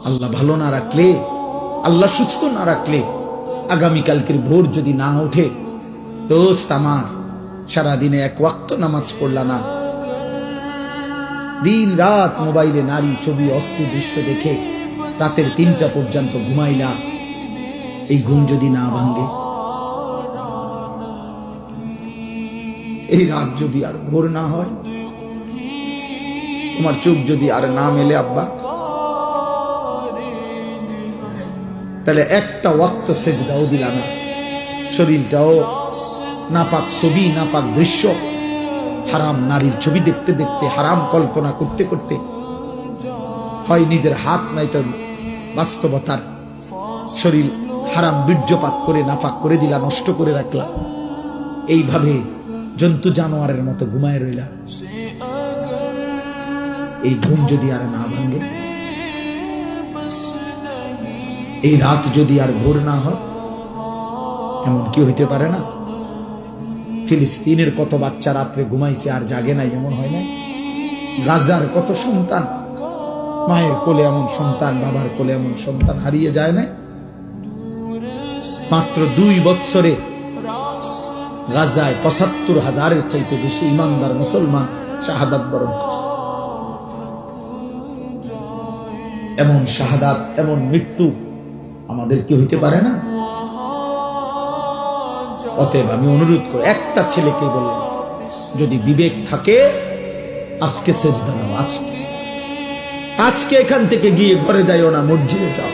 আল্লাহ ভালো না রাখলে, আল্লাহ সুস্থ না রাখলে, আগামীকালকের ভোর যদি না ওঠে, দোস্ত আমার সারাদিনে এক ওয়াক্ত নামাজ পড়লা না, দিন রাত মোবাইলে নারী ছবি অস্থির দৃশ্য দেখে রাতের 3টা পর্যন্ত ঘুমাইলা, এই ঘুম যদি না ভাঙ্গে, এই রাত যদি আর ভোর না হয়, তোমার চোখ যদি আর না মেলে আব্বা, তাহলে একটা ওয়াক্ত সেজদাও দিলা না, শরীরটাও নাপাক ছবি, নাপাক দৃশ্য, হারাম নারীর ছবি দেখতে দেখতে, হারাম কল্পনা করতে করতে, হয় নিজের হাত নাই তো বাস্তবতার শরীর হারাম বীর্যপাত করে নাপাক করে দিলা, নষ্ট করে রাখলা, এইভাবে জন্তু জানোয়ারের মতো ঘুমায় রইলা। এই ঘুম যদি আর না ভাঙে, এই রাত যদি আর ভোর না হয়, এমন কি হইতে পারে না? ফিলিস্তিনের কত বাচ্চা রাত্রে ঘুমাইছে আর জাগে নাই, এমন হয় না? গাজার কত সন্তান, মায়ের কোলে এমন সন্তান, বাবার কোলে এমন সন্তান হারিয়ে যায় না? মাত্র 2 বৎসরে গাজায় ৭৫,০০০-এর চাইতে বেশি ইমানদার মুসলমান শাহাদাত বরণ করছে। এমন শাহাদাত, এমন মৃত্যু আমাদের কি হইতে পারে না? অতএব আমি অনুরোধ করি, একটা ছেলেকে বললাম, যদি বিবেক থাকে আজকে সেজদা দাও, আজকে এখান থেকে গিয়ে ঘরে যাইও না, মসজিদে যাও।